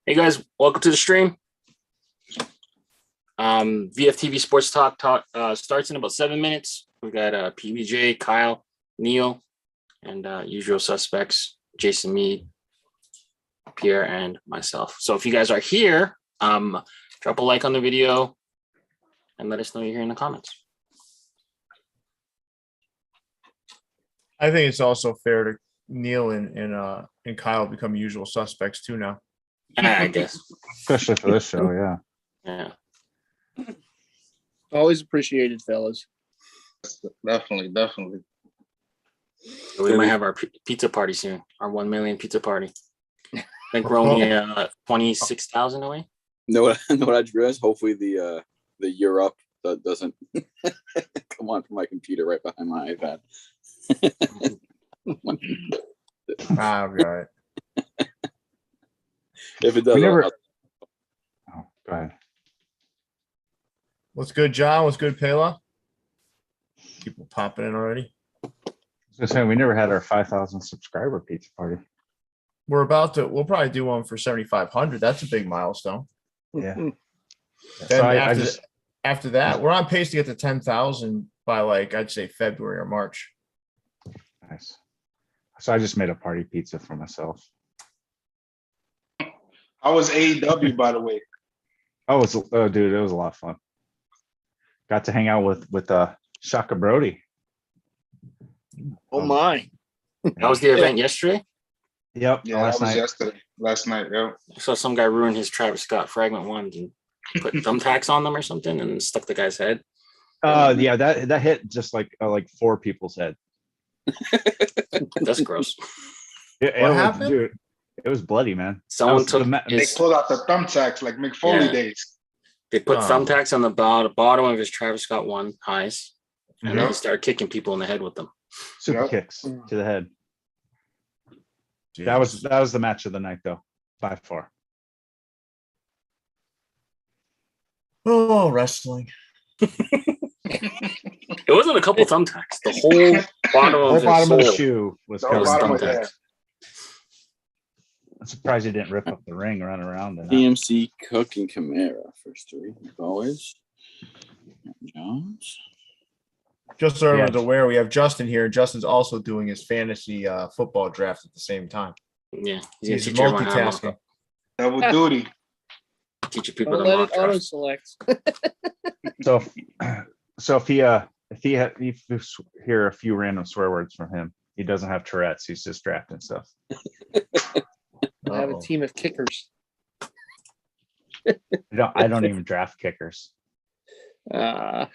Hey guys, welcome to the stream. VFTV Sports Talk starts in about 7 minutes. We got PBJ, Kyle, Neil, and usual suspects, Jason Mead, Pierre, and myself. So if you guys are here, drop a like on the video and let us know you're here in the comments. I think it's also fair to Neil and Kyle become usual suspects too now. I guess. Especially for this show, yeah. Yeah. Always appreciated, fellas. Definitely. So we might have our pizza party soon. Our 1 million pizza party. I think we're only 26,000 away. Know what I just realized? Hopefully the Europe that doesn't come on from my computer right behind my iPad. All right. If it does, Oh, go ahead. What's good, John? What's good, Pela? People popping in already. I was gonna say we never had our 5,000 subscriber pizza party. We'll probably do one for 7,500. That's a big milestone. Yeah. Then So after that, we're on pace to get to 10,000 by I'd say February or March. Nice. So I just made a party pizza for myself. How was AEW, by the way? Dude, it was a lot of fun. Got to hang out with Shaka Brody. Oh my! That was the event yesterday. Yep. Yeah, that was yesterday. Last night, yeah. I saw some guy ruin his Travis Scott fragment ones and put thumbtacks on them or something and stuck the guy's head. Yeah, that hit just like 4 people's head. That's gross. What happened? Dude, it was bloody, man. Someone took They pulled out the thumbtacks like Mick Foley days. They put thumbtacks on the bottom of his Travis Scott one highs, and then he started kicking people in the head with them. Super kicks to the head. Jeez. That was the match of the night, though, by far. Oh, wrestling. It wasn't a couple thumbtacks. The whole bottom of The his shoe was The covered in bottom of thumbtacks. that. I'm surprised he didn't rip up the ring, run around. DMC, Cook, and Camara first 3, as always. Jones. Just so everyone's aware, we have Justin here. Justin's also doing his fantasy football draft at the same time. Yeah, He's teach everyone how to mock multitasking. up. Double duty. Teach people Don't to let mock it auto draft. select. So if you hear a few random swear words from him, he doesn't have Tourette's. He's just drafting stuff. I have a team of kickers. I don't even draft kickers. So,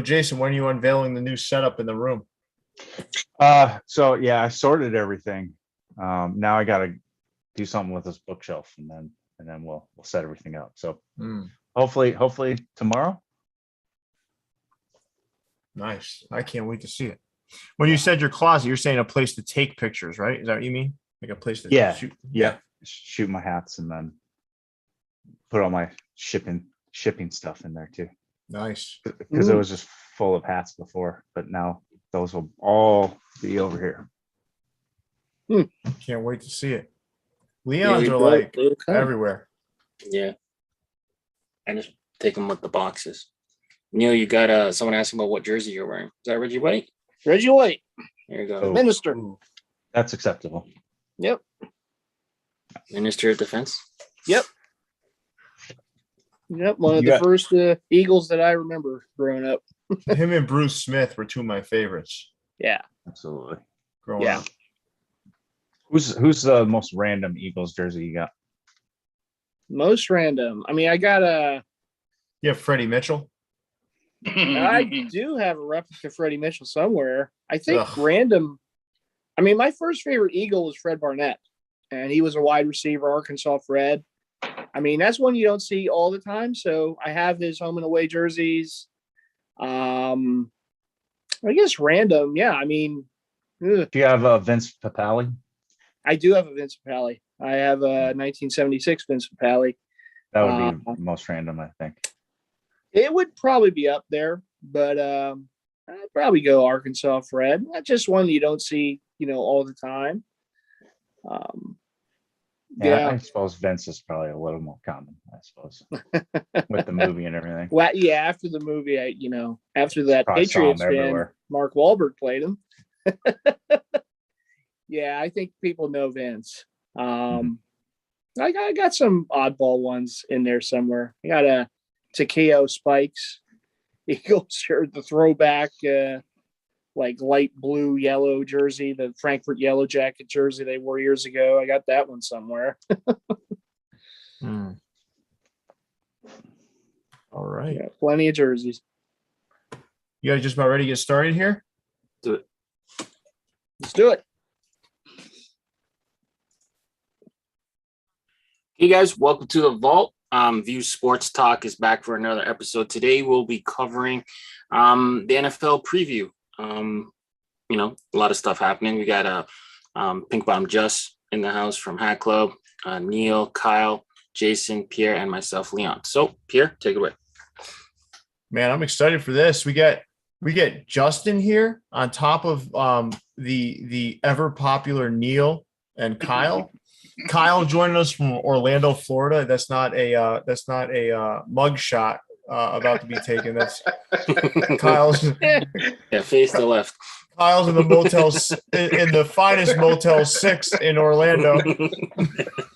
Jason, when are you unveiling the new setup in the room? So yeah, I sorted everything. Now I got to do something with this bookshelf, and then we'll set everything up. So hopefully tomorrow. Nice. I can't wait to see it. When you said your closet, you're saying a place to take pictures, right? Is that what you mean? Like a place to shoot? Yeah. Shoot my hats and then put all my shipping stuff in there too. Nice. Because it was just full of hats before, but now those will all be over here. Can't wait to see it. Leon's are everywhere. Yeah. I just take them with the boxes. Neil, you got someone asking about what jersey you're wearing. Is that Reggie White? Reggie White, There you go. Oh. Minister. That's acceptable. Yep. Minister of Defense. Yep. One of the first Eagles that I remember growing up. Him and Bruce Smith were two of my favorites. Yeah. Absolutely. Growing up. Who's the most random Eagles jersey you got? Most random. I mean, I got You have Freddie Mitchell. I do have a replica Freddie Mitchell somewhere. I think Ugh. random. I mean, my first favorite Eagle was Fred Barnett, and he was a wide receiver, Arkansas Fred. I mean, that's one you don't see all the time. So I have his home and away jerseys. I guess random. Yeah. I mean, Do you have Vince Papale? I do have a Vince Papale. I have a 1976 Vince Papale. That would be most random, I think. It would probably be up there, but I'd probably go Arkansas Fred. Not just one you don't see, all the time. Yeah, I suppose Vince is probably a little more common, I suppose, with the movie and everything. Well, yeah, after the movie, after that Probably saw him Patriots fan, everywhere. Mark Wahlberg played him. Yeah, I think people know Vince. I got some oddball ones in there somewhere. I got a Takeo Spikes Eagles shirt, the throwback, like light blue, yellow jersey, the Frankfurt Yellow Jacket jersey they wore years ago. I got that one somewhere. All right. Yeah, plenty of jerseys. You guys just about ready to get started here? Do it. Let's do it. Hey guys, welcome to the Vault. View Sports Talk is back for another episode. Today we'll be covering the NFL preview. A lot of stuff happening. We got Pink Bottom Just in the house from Hat Club, Neil, Kyle, Jason, Pierre, and myself, Leon. So Pierre, take it away. Man, I'm excited for this. We get Justin here on top of the ever popular Neil and Kyle. Kyle joining us from Orlando, Florida. That's not a mug shot about to be taken. That's Kyle's. Yeah, face to left. Kyle's in the motel in the finest Motel 6 in Orlando.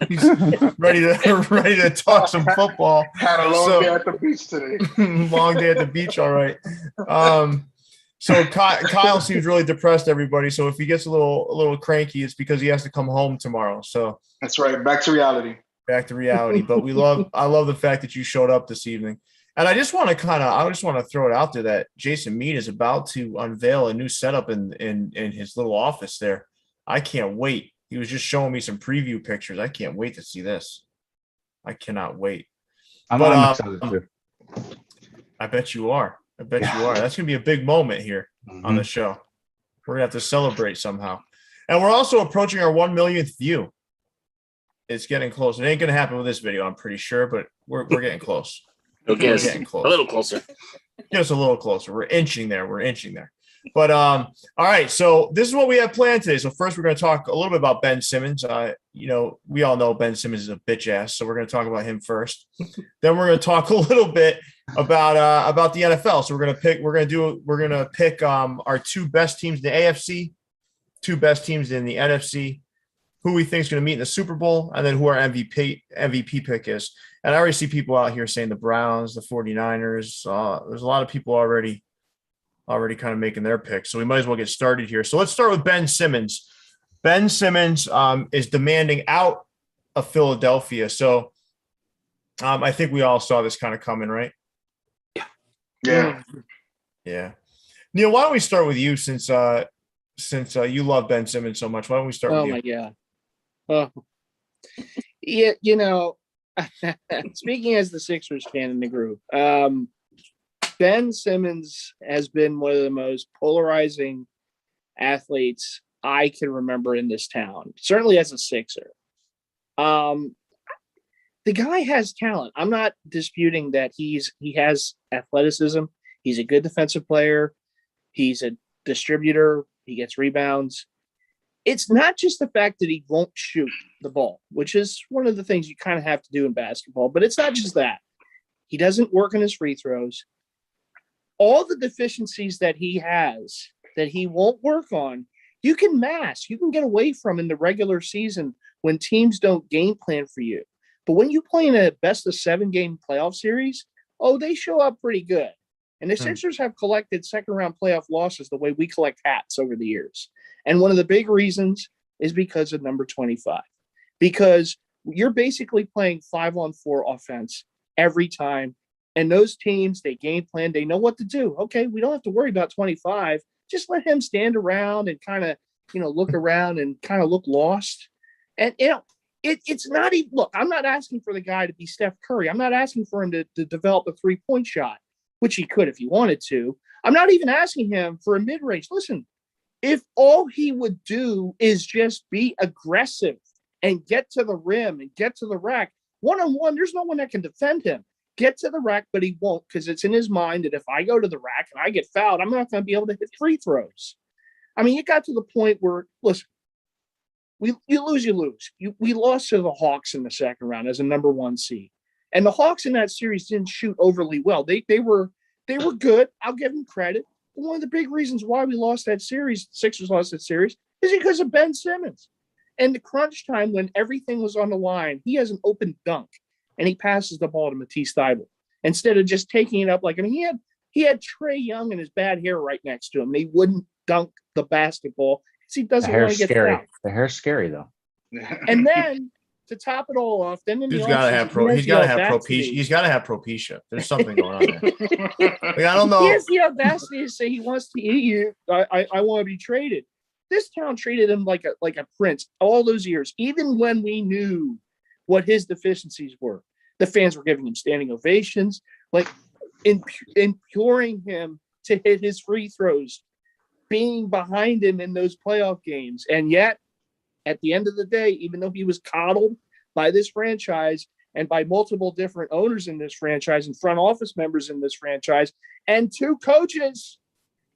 He's ready to talk some football. Had a long day at the beach today. Long day at the beach, all right. So Kyle seems really depressed, everybody. So if he gets a little cranky, it's because he has to come home tomorrow. So That's right. Back to reality. Back to reality. But I love the fact that you showed up this evening. And I just want to throw it out there that Jason Mead is about to unveil a new setup in his little office there. I can't wait. He was just showing me some preview pictures. I can't wait to see this. I cannot wait. I'm excited too. I bet you are. You are. That's going to be a big moment here on the show. We're going to have to celebrate somehow. And we're also approaching our 1 millionth view. It's getting close. It ain't going to happen with this video, I'm pretty sure, but we're getting close. Okay, We're getting close. A little closer. Just a little closer. We're inching there. But all right. So this is what we have planned today. So first, we're going to talk a little bit about Ben Simmons. We all know Ben Simmons is a bitch ass, so we're going to talk about him first. Then we're going to talk a little bit about the NFL. So we're going to pick our two best teams in the AFC, two best teams in the NFC, who we think is going to meet in the Super Bowl, and then who our MVP pick is. And I already see people out here saying the Browns, the 49ers. There's a lot of people already kind of making their picks. So we might as well get started here. So let's start with Ben Simmons. Ben Simmons is demanding out of Philadelphia. So I think we all saw this kind of coming, right? Yeah. Neil, why don't we start with you since you love Ben Simmons so much? Why don't we start with you? Oh my God. Oh, yeah. Speaking as the Sixers fan in the group, Ben Simmons has been one of the most polarizing athletes I can remember in this town, certainly as a Sixer. The guy has talent. I'm not disputing that he has athleticism. He's a good defensive player. He's a distributor. He gets rebounds. It's not just the fact that he won't shoot the ball, which is one of the things you kind of have to do in basketball, but it's not just that. He doesn't work on his free throws. All the deficiencies that he has that he won't work on, you can mask. You can get away from in the regular season when teams don't game plan for you. But when you play in a best-of-7 game playoff series, they show up pretty good. And the Sixers have collected second-round playoff losses the way we collect hats over the years. And one of the big reasons is because of number 25. Because you're basically playing 5-on-4 offense every time. And those teams, they game plan, they know what to do. Okay, we don't have to worry about 25. Just let him stand around and kind of, look around and kind of look lost. And, it's not even – look, I'm not asking for the guy to be Steph Curry. I'm not asking for him to develop a three-point shot, which he could if he wanted to. I'm not even asking him for a mid-range. Listen, if all he would do is just be aggressive and get to the rim and get to the rack, one-on-one, there's no one that can defend him. get to the rack, but he won't because it's in his mind that if I go to the rack and I get fouled, I'm not going to be able to hit free throws. I mean, it got to the point where, listen, you lose. We lost to the Hawks in the second round as a number 1 seed. And the Hawks in that series didn't shoot overly well. They were good. I'll give them credit. But one of the big reasons why we lost that series, Sixers lost that series, is because of Ben Simmons. And the crunch time when everything was on the line, he has an open dunk and he passes the ball to Matisse Thybulle instead of just taking it up. Like, I mean, he had Trae Young and his bad hair right next to him. And he wouldn't dunk the basketball because he doesn't want to get fouled. The hair's scary though. And then to top it all off, then in the He's got to have propecia. He's got to have propecia. There's something going on there. Like, I don't know. He has the audacity to say he wants to eat you. I want to be traded. This town treated him like a prince all those years, even when we knew what his deficiencies were. The fans were giving him standing ovations, like imploring him to hit his free throws, being behind him in those playoff games. And yet, at the end of the day, even though he was coddled by this franchise and by multiple different owners in this franchise and front office members in this franchise and 2 coaches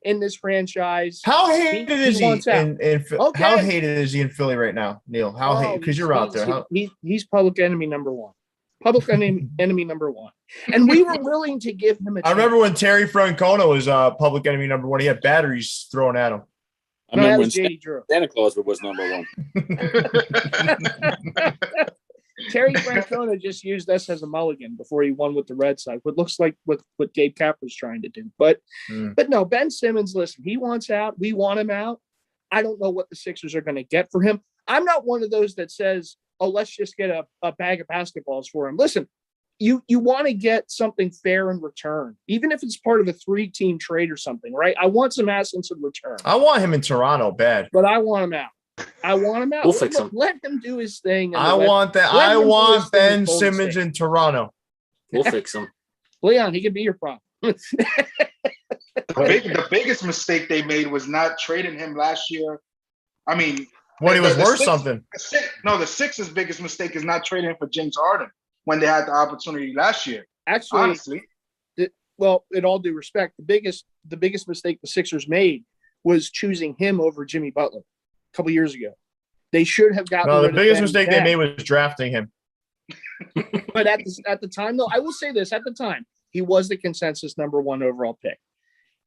in this franchise. How hated is he in Okay. How hated is he in Philly right now, Neil? How hated? Because you're out there. He's public enemy number 1. Public enemy number 1. And we were willing to give him a chance. I remember when Terry Francona was public enemy number 1. He had batteries thrown at him. I remember when JD Drew. Santa Claus was number 1. Terry Francona just used us as a mulligan before he won with the Red Sox. What looks like what Gabe Kapler's trying to do. But no, Ben Simmons, listen, he wants out. We want him out. I don't know what the Sixers are going to get for him. I'm not one of those that says, oh, let's just get a bag of basketballs for him. Listen, you want to get something fair in return, even if it's part of a 3-team trade or something, right? I want some assets in return. I want him in Toronto bad. But I want him out. We'll fix him. Let him do his thing. I want Ben Simmons in Toronto. We'll fix him. Leon, he can be your problem. The biggest mistake they made was not trading him last year. I mean, when he was worth something. The Sixers' biggest mistake is not trading him for James Harden when they had the opportunity last year. Actually, honestly, well, in all due respect, the biggest mistake the Sixers made was choosing him over Jimmy Butler a couple years ago. They should have gotten. No, the biggest mistake they made was drafting him. But at the time, though, I will say this: at the time, he was the consensus number 1 overall pick,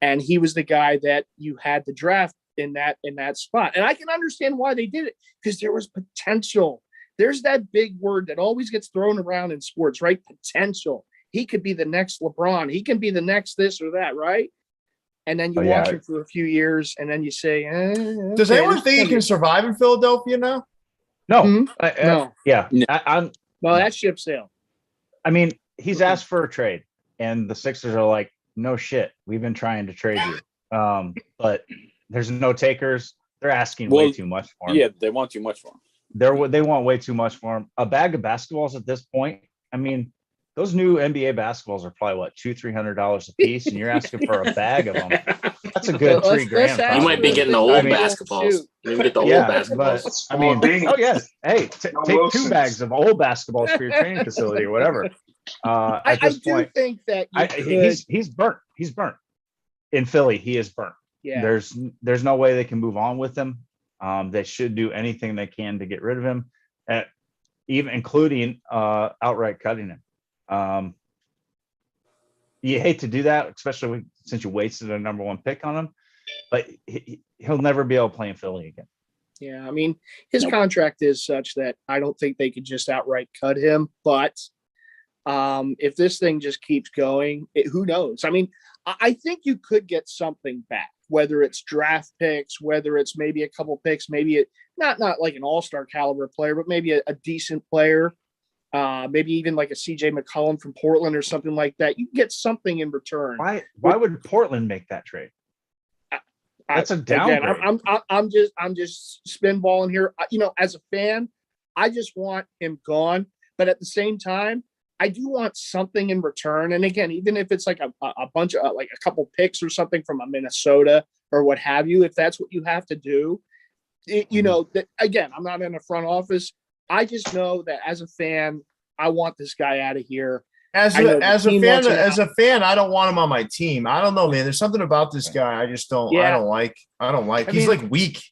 and he was the guy that you had to draft in that spot. And I can understand why they did it, because there was potential. There's that big word that always gets thrown around in sports, right? Potential. He could be the next LeBron. He can be the next this or that, right? And then you watch him for a few years, and then you say, does anyone think he can survive in Philadelphia now? No. No. Yeah. No, that ship sailed. I mean, he's asked for a trade, and the Sixers are like, no shit. We've been trying to trade you. But there's no takers. They're asking way too much for him. Yeah, they want too much for him. They want way too much for him. A bag of basketballs at this point, I mean, those new NBA basketballs are probably what, $200-300 a piece, and you're asking for a bag of them. That's a good $3,000. You might be getting the old basketballs. You can get the old basketballs. I mean, hey, take 2 bags of old basketballs for your training facility or whatever. At this point, think that he's burnt. He's burnt. In Philly, he is burnt. Yeah. There's no way they can move on with him. They should do anything they can to get rid of him, even including outright cutting him. You hate to do that, especially since you wasted a number 1 pick on him, but he'll never be able to play in Philly again. Yeah, I mean, his contract is such that I don't think they could just outright cut him. But if this thing just keeps going, who knows? I mean, I think you could get something back, whether it's draft picks, whether it's maybe a couple picks, maybe not like an all-star caliber player, but maybe a decent player. Maybe even like a CJ McCollum from Portland or something like that. You can get something in return. Why would Portland make that trade? That's a downgrade. Again, I'm just spinballing here. As a fan, I just want him gone. But at the same time, I do want something in return. And again, even if it's like a bunch of like a couple picks or something from a Minnesota or what have you, if that's what you have to do, that again, I'm not in the front office. I just know that as a fan, I want this guy out of here. As I know a the as a team fan wants him as out. a fan, I don't want him on my team. I don't know, man. There's something about this guy I just don't. I Yeah. don't like. I don't like. I He's mean- like weak.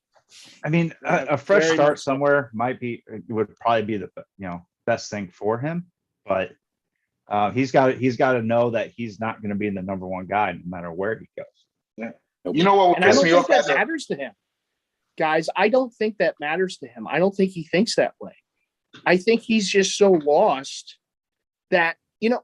I mean, Yeah, a fresh very start much so. somewhere would probably be the best thing for him. But he's got to know that he's not going to be the number one guy no matter where he goes. You know what would And I piss don't me think off that as a matters to him. Guys, I don't think that matters to him. I don't think he thinks that way. I think he's just so lost that,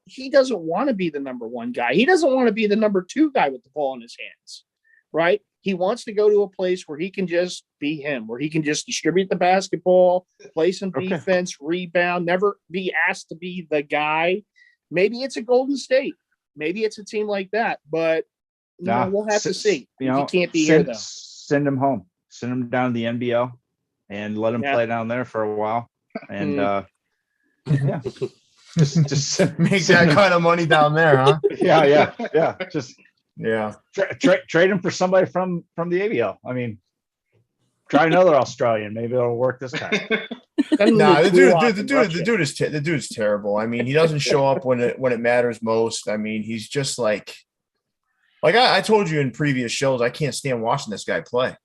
he doesn't want to be the number one guy. He doesn't want to be the number two guy with the ball in his hands, right? He wants to go to a place where he can just be him, where he can just distribute the basketball, play some Okay. defense, rebound, never be asked to be the guy. Maybe it's a Golden State. Maybe it's a team like that, but we'll have to see. He can't be here, though. Send him home. Send him down to the NBL and let him play down there for a while. And yeah, just Make that kind of money down there, huh? yeah. Just Yeah. trade him for somebody from the ABL. I mean, try another Australian. Maybe it'll work this time. Nah, the dude is terrible. I mean, he doesn't show up when it matters most. I mean, he's just like I told you in previous shows, I can't stand watching this guy play.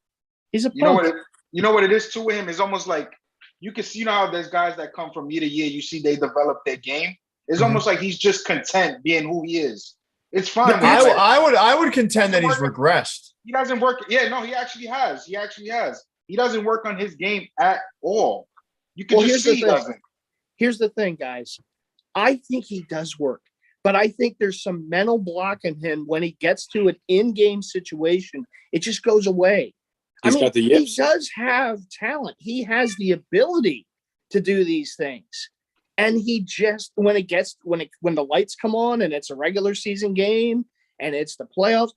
He's a you know punk. what it is too with him? It's almost like you can see, how there's guys that come from year to year, you see they develop their game. It's almost like he's just content being who he is. It's fine. I would contend that he's regressed. He doesn't work. Yeah, no, he actually has. He doesn't work on his game at all. You can just see he doesn't. Here's the thing, guys. I think he does work, but I think there's some mental block in him when he gets to an in-game situation. It just goes away. Got the yips. He does have talent. He has the ability to do these things. And he just when the lights come on and it's a regular season game and it's the playoffs,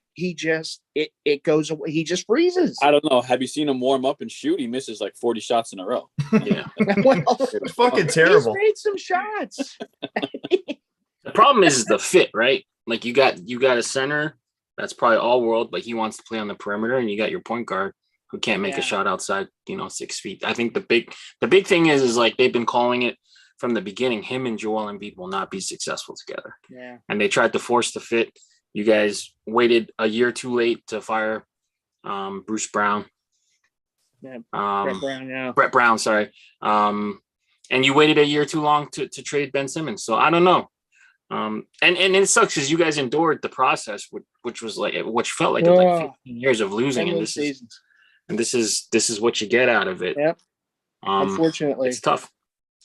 it goes away. He just freezes. I don't know. Have you seen him warm up and shoot? He misses like 40 shots in a row. Yeah. Well, It's fucking terrible. He's made some shots. The problem is the fit, right? Like you got a center that's probably all world, but he wants to play on the perimeter, and you got your point guard who can't make a shot outside, 6 feet. I think the big thing is like they've been calling it from the beginning. Him and Joel Embiid will not be successful together. Yeah. And they tried to force the fit. You guys waited a year too late to fire Bruce Brown. Yeah. Brett Brown, yeah. Brett Brown, sorry. And you waited a year too long to trade Ben Simmons. So I don't know. And it sucks because you guys endured the process, which felt like it was like 15 years of losing, and this is what you get out of it. Yep. Unfortunately, it's tough.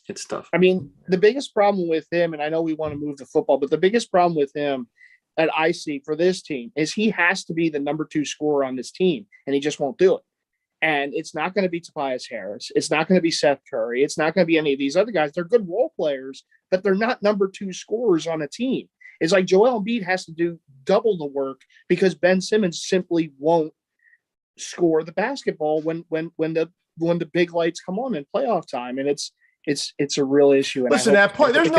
It's tough. I mean, the biggest problem with him, and I know we want to move to football, but the biggest problem with him that I see for this team is he has to be the number 2 scorer on this team, and he just won't do it. And it's not going to be Tobias Harris. It's not going to be Seth Curry. It's not going to be any of these other guys. They're good role players, but they're not number 2 scorers on a team. It's like Joel Embiid has to do double the work because Ben Simmons simply won't score the basketball when the big lights come on in playoff time. And it's a real issue. And Listen, that point, there's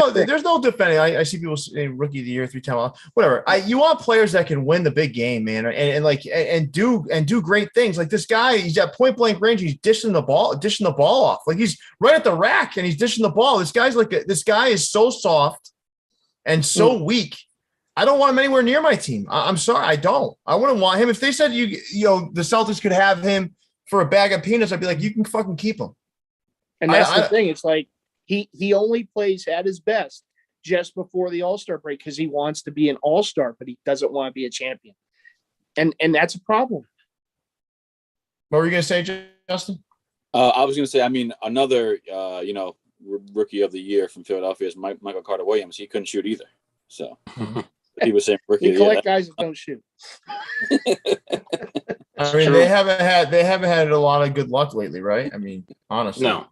no defending. I see people say rookie of the year 3 times, whatever. You want players that can win the big game, man, and do great things. Like this guy, he's at point blank range. He's dishing the ball off. Like he's right at the rack and he's dishing the ball. This guy is so soft and so weak. I don't want him anywhere near my team. I'm sorry, I don't. I wouldn't want him. If they said the Celtics could have him for a bag of peanuts, I'd be like, you can fucking keep him. And that's the thing. It's like he only plays at his best just before the All-Star break because he wants to be an All-Star, but he doesn't want to be a champion. And that's a problem. What were you going to say, Justin? I was going to say, I mean, another, rookie of the year from Philadelphia is Michael Carter Williams. He couldn't shoot either. So he was saying rookie of the year. Collect guys that don't shoot. I mean, they haven't had a lot of good luck lately, right? I mean, honestly. No.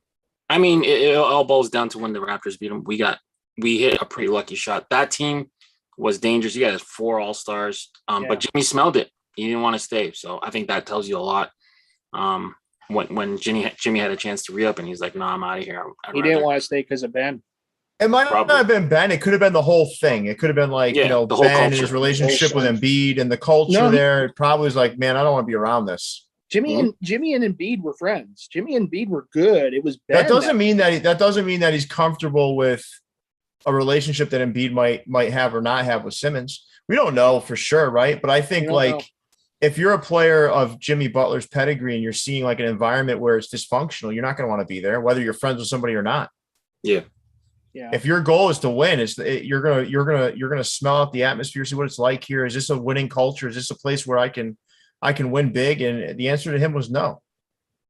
I mean, it all boils down to when the Raptors beat them. We hit a pretty lucky shot. That team was dangerous. You guys 4 All-Stars, but Jimmy smelled it. He didn't want to stay. So I think that tells you a lot. When Jimmy had a chance to re-up, and he's like, "No, I'm out of here." He didn't want to stay because of Ben. It might not have been Ben. It could have been the whole thing. It could have been like, Ben and his relationship with Embiid and the culture there. It probably was like, man, I don't want to be around this. Jimmy and Embiid were friends. Jimmy and Embiid were good. It was Ben that doesn't mean that he's comfortable with a relationship that Embiid might have or not have with Simmons. We don't know for sure, right? But I think if you're a player of Jimmy Butler's pedigree and you're seeing like an environment where it's dysfunctional, you're not going to want to be there, whether you're friends with somebody or not. Yeah. Yeah. If your goal is to win, you're gonna smell out the atmosphere, see what it's like here. Is this a winning culture? Is this a place where I can win big? And the answer to him was no.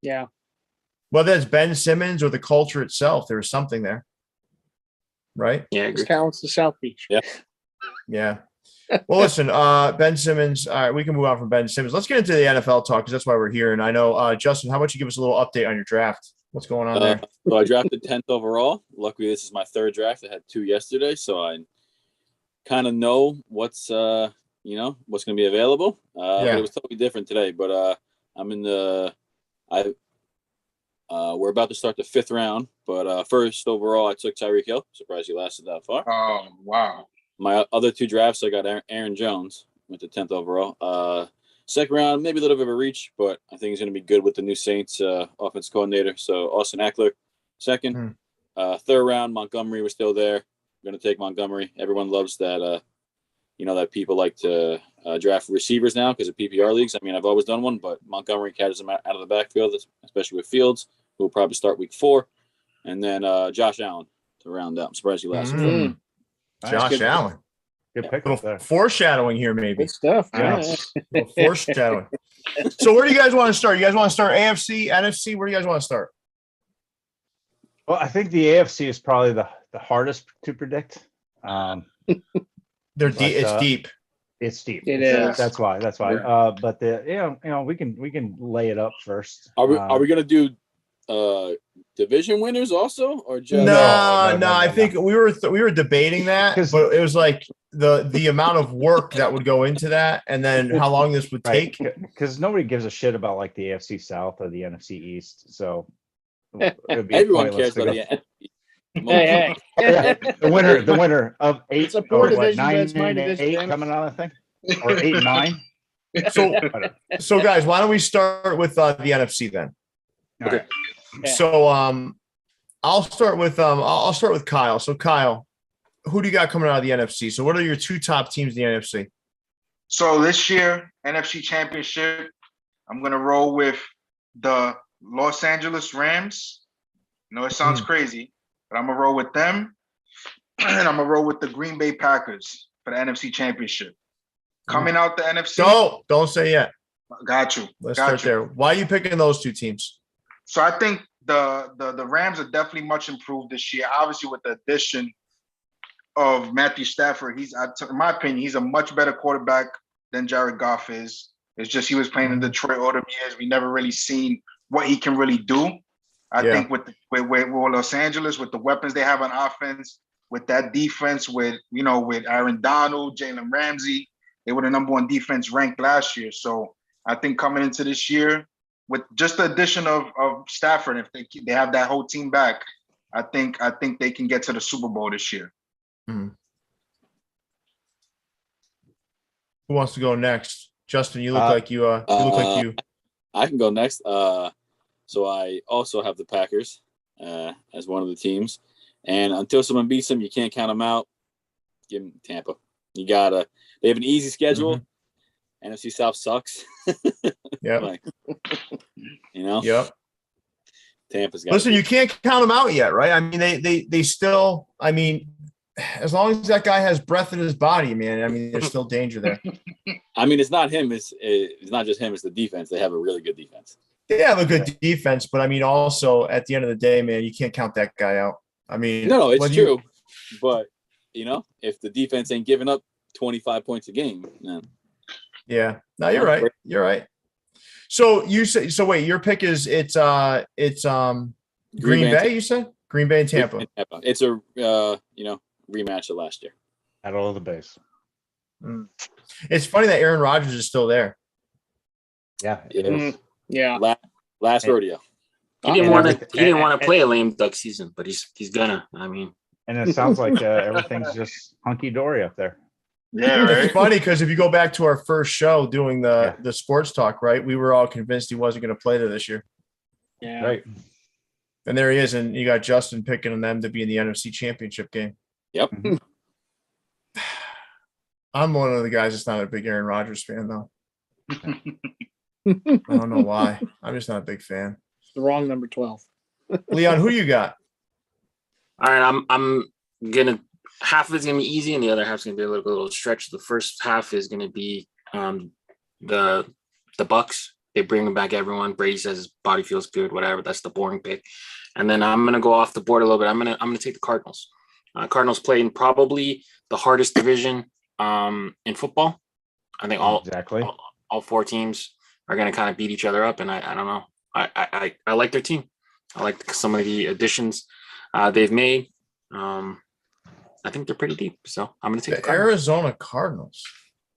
Yeah. Whether it's Ben Simmons or the culture itself, there was something there. Right? Yeah. His talent's the South Beach. Yeah. Yeah. Well, listen, Ben Simmons. All right, we can move on from Ben Simmons. Let's get into the NFL talk because that's why we're here. And I know, Justin, how about you give us a little update on your draft? What's going on there? So I drafted 10th overall. Luckily, this is my third draft. I had 2 yesterday, so I kind of know what's going to be available. But it was totally different today. But I'm in we're about to start the 5th round. But first overall, I took Tyreek Hill. Surprised he lasted that far. Oh, wow. My other 2 drafts, I got Aaron Jones with the 10th overall. Second round, maybe a little bit of a reach, but I think he's going to be good with the new Saints offense coordinator. So Austin Eckler, second. Third round, Montgomery was still there. I'm going to take Montgomery. Everyone loves that, that people like to draft receivers now because of PPR leagues. I mean, I've always done one, but Montgomery catches them out of the backfield, especially with Fields, who will probably start week 4. And then Josh Allen to round out. I'm surprised he lasted. Josh Allen. Good pick. Little foreshadowing here, maybe. Good stuff. Yeah. Foreshadowing. So where do you guys want to start? You guys want to start AFC, NFC? Where do you guys want to start? Well, I think the AFC is probably the hardest to predict. They're deep. It's deep. It's deep. It is. That's why. But we can lay it up first. Are we going to do division winners also, or just no, I think we were debating that, but it was like the amount of work that would go into that, and then how long this would take. Because nobody gives a shit about like the AFC South or the NFC East, so it'd be everyone cares about the Hey. Yeah, the winner of 8 It's a poor or what, division, 9 but it's my and division, 8 Dennis. coming out, I think, or 8 and 9. So guys, why don't we start with the NFC then? All right. Yeah. So I'll start with Kyle. So Kyle, who do you got coming out of the NFC? So what are your 2 top teams in the NFC? So this year, NFC Championship, I'm going to roll with the Los Angeles Rams. I know it sounds crazy, but I'm going to roll with them. And I'm going to roll with the Green Bay Packers for the NFC Championship. Coming out the NFC. Don't say yet. Got you. Let's start there. Why are you picking those 2 teams? So I think the Rams are definitely much improved this year. Obviously, with the addition of Matthew Stafford, in my opinion, he's a much better quarterback than Jared Goff is. It's just he was playing in Detroit all the years. We never really seen what he can really do. I think with Los Angeles, with the weapons they have on offense, with that defense, with Aaron Donald, Jalen Ramsey, they were the number 1 defense ranked last year. So I think coming into this year, with just the addition of Stafford, if they have that whole team back, I think they can get to the Super Bowl this year. Who wants to go next? Justin, you look like you. I can go next. So I also have the Packers as one of the teams, and until someone beats them, you can't count them out. Give them Tampa. They have an easy schedule. NFC South sucks. Yeah. Yep. Tampa's got. Listen, you can't count them out yet, right? I mean, they still. I mean, as long as that guy has breath in his body, man. I mean, there's still danger there. I mean, it's not him. It's not just him. It's the defense. They have a really good defense. They have a good defense, but I mean, also at the end of the day, man, you can't count that guy out. I mean, no, it's true. But if the defense ain't giving up 25 points a game, then. Yeah. No, you're right. You're right. So you say wait, your pick is it's Green Bay, you said? Green Bay and Tampa. It's a rematch of last year. Battle of the base. It's funny that Aaron Rodgers is still there. Yeah, it is. Yeah. Last rodeo. He didn't want to play a lame duck season, but he's gonna. I mean, and it sounds like everything's just hunky dory up there. Yeah, right. It's funny because if you go back to our first show doing the sports talk, right, we were all convinced he wasn't going to play there this year. Yeah. Right. And there he is, and you got Justin picking on them to be in the NFC Championship game. Yep. Mhm. I'm one of the guys that's not a big Aaron Rodgers fan, though. I don't know why. I'm just not a big fan. The wrong number 12. Leon, who you got? All right, I'm gonna half of it's gonna be easy, and the other half's gonna be a little stretch. The first half is gonna be the Bucks. They bring back everyone. Brady says his body feels good, whatever. That's the boring pick. And then I'm gonna go off the board a little bit. I'm gonna take the Cardinals. Cardinals play in probably the hardest division in football. I think all four teams are gonna kind of beat each other up, and I don't know. I like their team. I like some of the additions they've made. I think they're pretty deep, so I'm gonna take The Arizona Cardinals.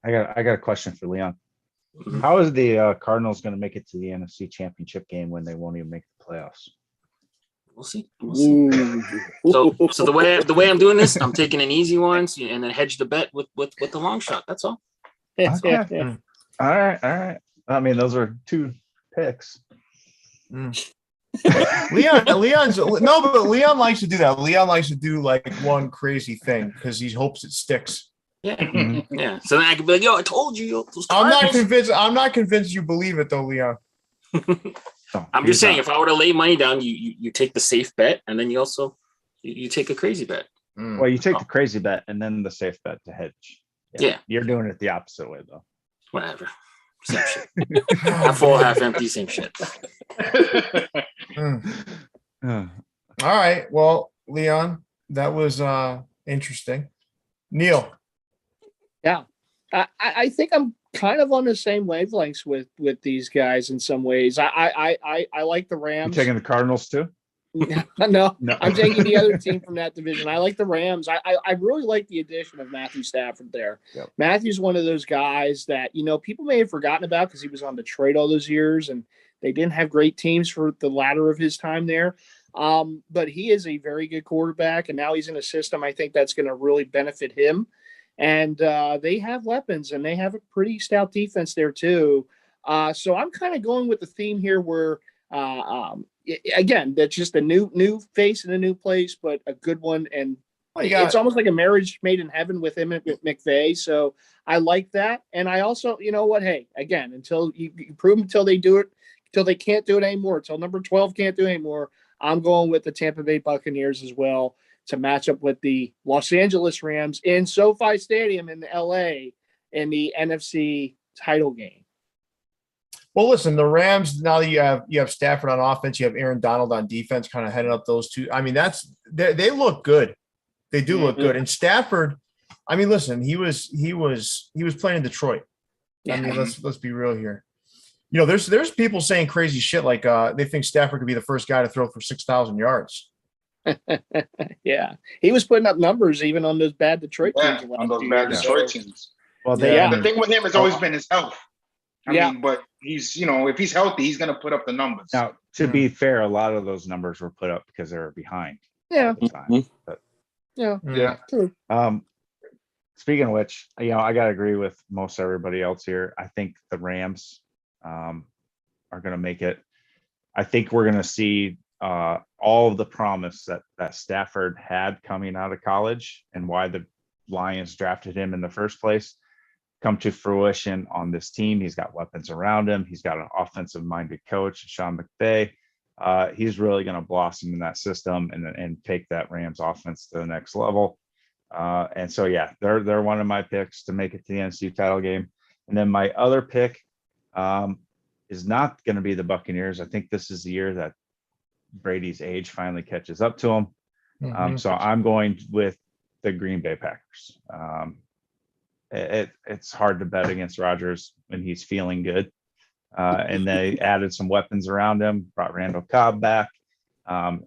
I got a question for Leon. Mhm. How is the Cardinals going to make it to the NFC Championship game when they won't even make the playoffs? We'll see. So the way I'm doing this, I'm taking an easy one and then hedge the bet with the long shot. That's all. Okay. All right. I mean, those are two picks. Leon's no, but Leon likes to do that. Leon likes to do like one crazy thing because he hopes it sticks. Yeah. Mhm. Yeah. So then I could be like, yo, I told you. Yo, those I'm not Cardinals. convinced. I'm not convinced you believe it though, Leon. So, I'm just saying, if I were to lay money down, you take the safe bet, and then you also you take a crazy bet. well, you take the crazy bet and then the safe bet to hedge. Yeah. You're doing it the opposite way though. Whatever. Same shit. Half full, half empty, same shit. All right. Well, Leon, that was interesting. Neil. Yeah. I think I'm kind of on the same wavelengths with these guys in some ways. I like the You Rams. taking the Cardinals too? No, No. I'm taking the other team from that division. I like the Rams. I really like the addition of Matthew Stafford there. Yep. Matthew's one of those guys that, people may have forgotten about because he was on Detroit all those years and they didn't have great teams for the latter of his time there. But he is a very good quarterback, and now he's in a system I think that's going to really benefit him. And they have weapons, and they have a pretty stout defense there too. So I'm kind of going with the theme here where again, that's just a new face in a new place, but a good one. And it's almost like a marriage made in heaven with him and with McVay. So I like that. And I also, you know what? Hey, again, until you prove until they do it, until they can't do it anymore, until number 12 can't do it anymore, I'm going with the Tampa Bay Buccaneers as well to match up with the Los Angeles Rams in SoFi Stadium in LA in the NFC title game. Well, listen, the Rams, now that you have Stafford on offense, you have Aaron Donald on defense, kind of heading up those two. I mean, they look good. They do look good. And Stafford, I mean, listen, he was playing in Detroit. I mean, let's be real here. There's people saying crazy shit like they think Stafford could be the first guy to throw for 6,000 yards. Yeah, he was putting up numbers even on those bad Detroit teams. On those bad Detroit teams. Well, The thing with him has always been his health. I mean, but he's, if he's healthy, he's going to put up the numbers. Now, to be fair, a lot of those numbers were put up because they were behind. Yeah. All the time. But, Yeah. True. Speaking of which, I got to agree with most everybody else here. I think the Rams are going to make it. I think we're going to see all of the promise that Stafford had coming out of college and why the Lions drafted him in the first place come to fruition on this team. He's got weapons around him. He's got an offensive-minded coach, Sean McVay. He's really going to blossom in that system and take that Rams offense to the next level. And so, yeah, they're one of my picks to make it to the NFC title game. And then my other pick is not going to be the Buccaneers. I think this is the year that Brady's age finally catches up to him. So I'm going with the Green Bay Packers. It's hard to bet against Rodgers when he's feeling good. And they added some weapons around him, brought Randall Cobb back.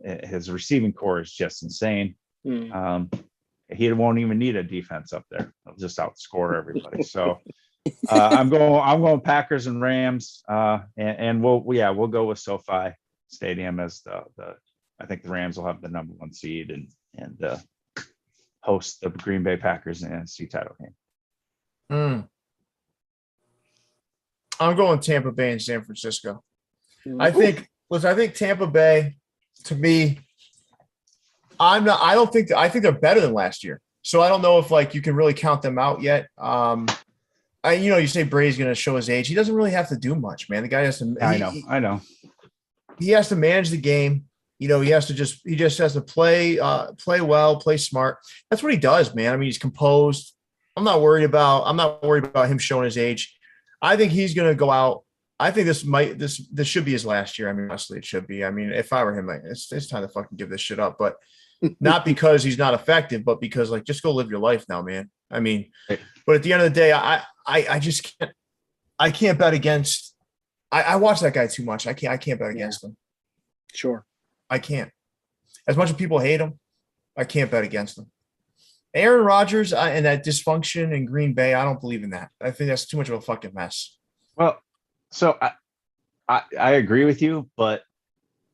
His receiving core is just insane. He won't even need a defense up there. He'll just outscore everybody. So I'm going Packers and Rams. And we'll go with SoFi Stadium as I think the Rams will have the number 1 seed and host the Green Bay Packers in the NFC title game. I'm going Tampa Bay and San Francisco. I think Tampa Bay, to me, I'm not. I don't think. I think they're better than last year. So I don't know if like you can really count them out yet. You say Brady's going to show his age. He doesn't really have to do much, man. The guy has to. I know. He has to manage the game. He just has to play well, play smart. That's what he does, man. I mean, he's composed. I'm not worried about him showing his age. I think he's going to go out. I think this should be his last year. I mean, honestly, it should be. I mean, if I were him, like, it's time to fucking give this shit up. But not because he's not effective, but because like just go live your life now, man. I mean, but at the end of the day, I just can't. I can't bet against. I watch that guy too much. I can't bet against him. Sure. I can't. As much as people hate him, I can't bet against him. Aaron Rodgers and that dysfunction in Green Bay, I don't believe in that. I think that's too much of a fucking mess. Well, so I agree with you, but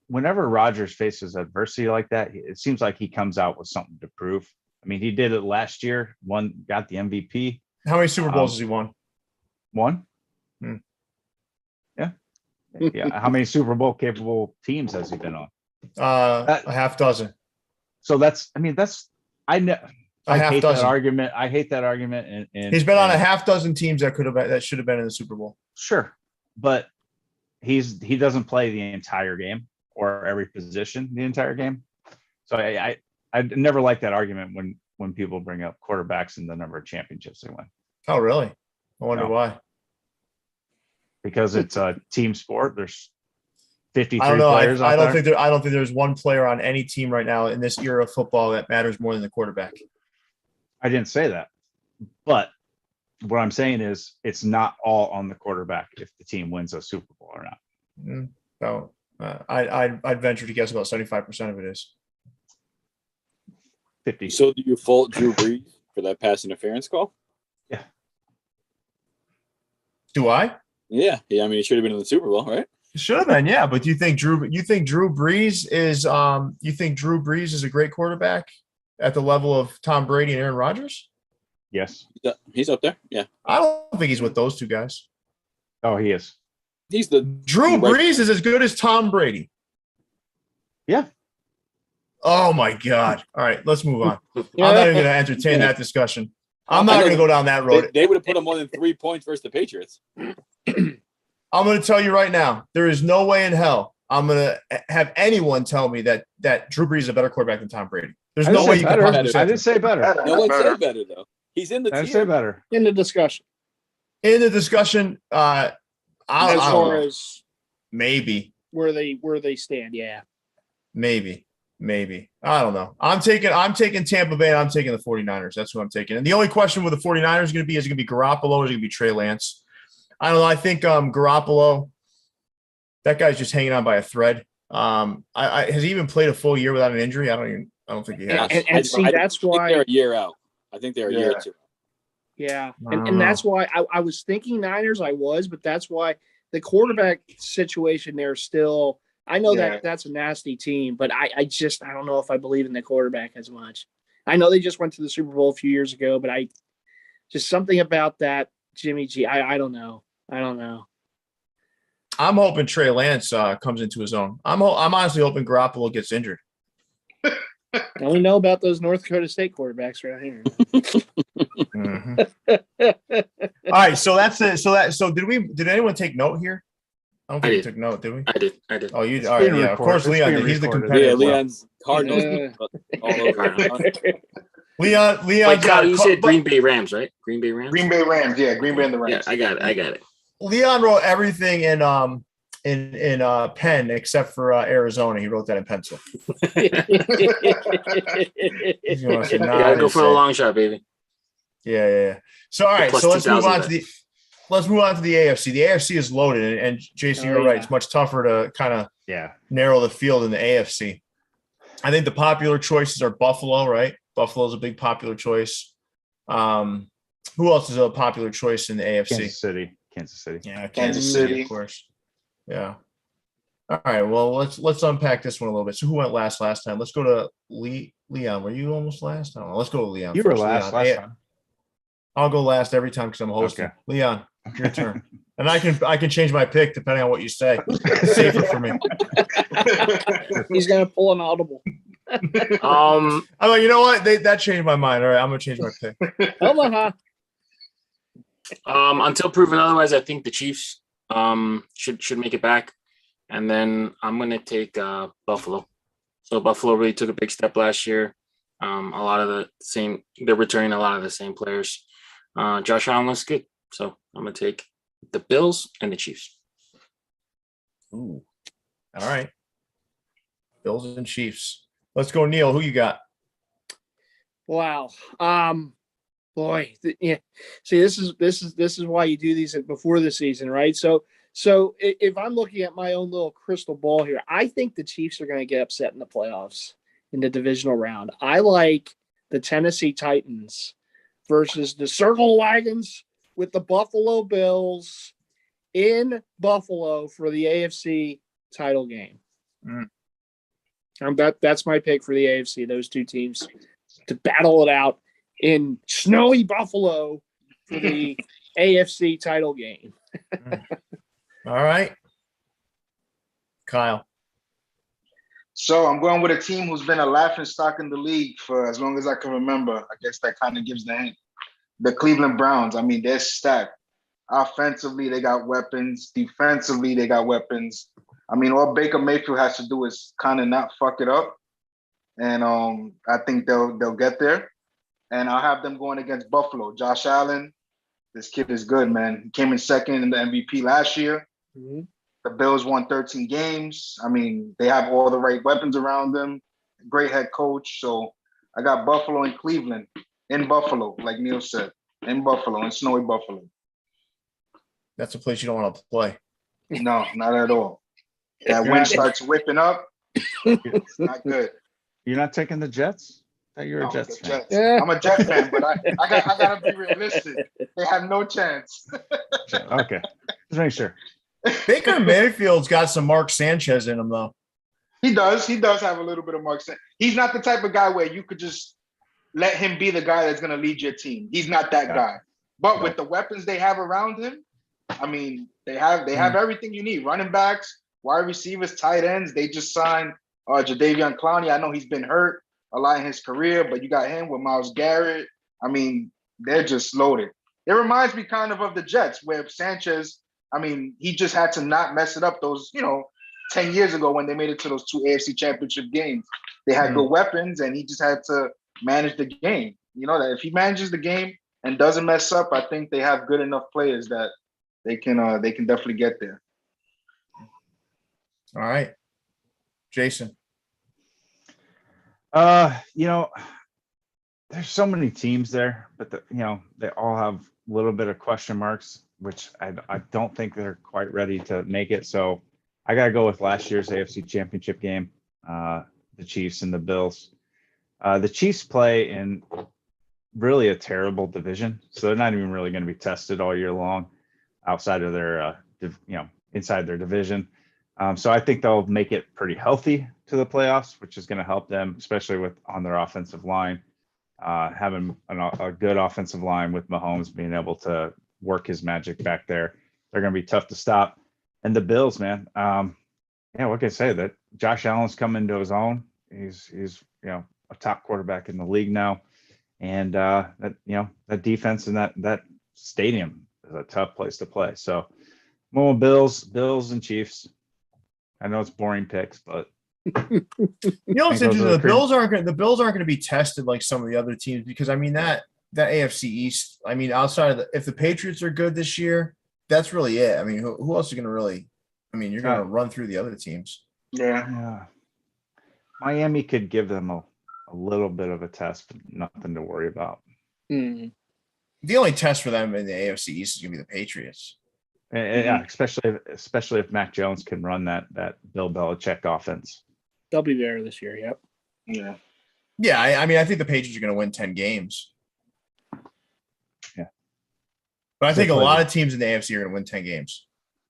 whenever Rodgers faces adversity like that, it seems like he comes out with something to prove. I mean, he did it last year, got the MVP. How many Super Bowls has he won? One. Yeah. How many Super Bowl capable teams has he been on? A half dozen. So I hate dozen. that argument. I hate that argument. And he's been on a half dozen teams that should have been in the Super Bowl. Sure, but he doesn't play the entire game or every position the entire game. So I never like that argument when people bring up quarterbacks and the number of championships they win. Oh, really? I wonder why. Because it's a team sport. There's 53 I don't know. players. I don't think there's one player on any team right now in this era of football that matters more than the quarterback. I didn't say that, but what I'm saying is it's not all on the quarterback if the team wins a Super Bowl or not. So I'd venture to guess about 75% of it is. 50. So do you fault Drew Brees for that pass interference call? Yeah. Do I? Yeah. I mean, he should have been in the Super Bowl, right? Should have been, yeah. But do you think Drew Brees is a great quarterback at the level of Tom Brady and Aaron Rodgers? Yes. He's up there. Yeah. I don't think he's with those two guys. Oh, he is. He's the Drew Brees is as good as Tom Brady. Yeah. Oh my God. All right, let's move on. I'm not even going to entertain that discussion. I'm not going to go down that road. They would have put him more than 3 points versus the Patriots. I'm going to tell you right now, there is no way in hell I'm going to have anyone tell me that Drew Brees is a better quarterback than Tom Brady. There's no way you can possibly say I didn't say better. No one said better, though. He's in the I tier. didn't say better. In the discussion. In the discussion, As far as as maybe where they stand, yeah. Maybe. I don't know. I'm taking Tampa Bay and I'm taking the 49ers. That's who I'm taking. And the only question with the 49ers is it going to be Garoppolo or is it going to be Trey Lance? I don't know. I think Garoppolo, that guy's just hanging on by a thread. Has he even played a full year without an injury? I don't think he has. And see, that's why they're a year out. I think they're a year or two. Yeah. And that's why I was thinking Niners, but that's why the quarterback situation there still, I know that's a nasty team, but I don't know if I believe in the quarterback as much. I know they just went to the Super Bowl a few years ago, but just something about that Jimmy G. I don't know. I'm hoping Trey Lance comes into his own. I'm honestly hoping Garoppolo gets injured. And we know about those North Dakota State quarterbacks right here. Mm-hmm. All right, so that's it. So did anyone take note here? I don't think we took note, did we? I did. Oh, you all right? Yeah, of course, Leon did. He's the competitor. Yeah, Leon's Cardinals all over. Leon you said Green Bay Rams, right? Green Bay Rams. Green Bay Rams, yeah. Green Bay and the Rams. Yeah, I got it. Leon wrote everything in pen except for Arizona. He wrote that in pencil. Gotta go for the long shot, baby. Yeah. So all right, so let's move on to the AFC. The AFC is loaded, and Jason, you're right. It's much tougher to kind of narrow the field in the AFC. I think the popular choices are Buffalo, right? Buffalo's a big popular choice. Who else is a popular choice in the AFC? Kansas City. Yeah, Kansas City, of course. Yeah. All right. Well, let's unpack this one a little bit. So who went last time? Let's go to Leon. Were you almost last? I don't know. Let's go to Leon. You were last time. I'll go last every time because I'm hosting. Okay. Leon, your turn. And I can change my pick depending on what you say. It's safer for me. He's gonna pull an audible. Um, I'm like, you know what? That changed my mind. All right, I'm gonna change my pick. Omaha. until proven otherwise, I think the Chiefs should make it back, and then I'm gonna take Buffalo. So Buffalo really took a big step last year. A lot of the same, they're returning a lot of the same players. Josh Allen looks good, so I'm gonna take the Bills and the Chiefs. Ooh. All right. Bills and Chiefs. Let's go, Neil. Who you got? Wow. Boy, yeah. See, this is why you do these before the season, right? So if I'm looking at my own little crystal ball here, I think the Chiefs are going to get upset in the playoffs in the divisional round. I like the Tennessee Titans versus the Circle Wagons with the Buffalo Bills in Buffalo for the AFC title game. That's my pick for the AFC. Those two teams to battle it out in snowy Buffalo for the AFC title game. All right. Kyle. So I'm going with a team who's been a laughing stock in the league for as long as I can remember. I guess that kind of gives the hint. The Cleveland Browns. I mean, they're stacked. Offensively, they got weapons. Defensively, they got weapons. I mean, all Baker Mayfield has to do is kind of not fuck it up. And I think they'll get there. And I'll have them going against Buffalo. Josh Allen, this kid is good, man. He came in second in the MVP last year. Mm-hmm. The Bills won 13 games. I mean, they have all the right weapons around them. Great head coach. So I got Buffalo and Cleveland in Buffalo, like Neil said, in Buffalo, in snowy Buffalo. That's a place you don't want to play. No, not at all. That wind starts whipping up. It's not good. You're not taking the Jets? I thought you were a Jets fan. Jets. I'm a Jets fan, but I gotta be realistic. They have no chance. Okay. Just make sure. Baker Mayfield's got some Mark Sanchez in him, though. He does have a little bit of Mark Sanchez. He's not the type of guy where you could just let him be the guy that's gonna lead your team. He's not that guy. But with the weapons they have around him, I mean, they have everything you need. Running backs, wide receivers, tight ends. They just signed Jadeveon Clowney. I know he's been hurt a lot in his career, but you got him with Myles Garrett. I mean, they're just loaded. It reminds me kind of the Jets, where Sanchez, I mean, he just had to not mess it up those, 10 years ago when they made it to those 2 AFC championship games. They had good weapons, and he just had to manage the game. You know that if he manages the game and doesn't mess up, I think they have good enough players that they can definitely get there. All right. Jason. There's so many teams there, but they all have a little bit of question marks, which I don't think they're quite ready to make it. So I got to go with last year's AFC Championship game, the Chiefs and the Bills. The Chiefs play in really a terrible division, so they're not even really going to be tested all year long outside of their, inside their division. So I think they'll make it pretty healthy to the playoffs, which is going to help them, especially on their offensive line. Having a good offensive line with Mahomes being able to work his magic back there, they're going to be tough to stop. And the Bills, man, what can I say? That Josh Allen's come into his own. He's a top quarterback in the league now, and that defense and that stadium is a tough place to play. So, more Bills and Chiefs. I know it's boring picks, but What's interesting? The Bills aren't going to be tested like some of the other teams, because I mean that AFC East. I mean, outside of if the Patriots are good this year, that's really it. I mean, who else is going to really? I mean, you're going to run through the other teams. Yeah. Miami could give them a little bit of a test, but nothing to worry about. Mm. The only test for them in the AFC East is going to be the Patriots. Yeah, especially if Mac Jones can run that Bill Belichick offense. They'll be there this year. Yep. Yeah. I mean, I think the Patriots are going to win 10 games. Yeah. But I think a lot of teams in the AFC are going to win 10 games.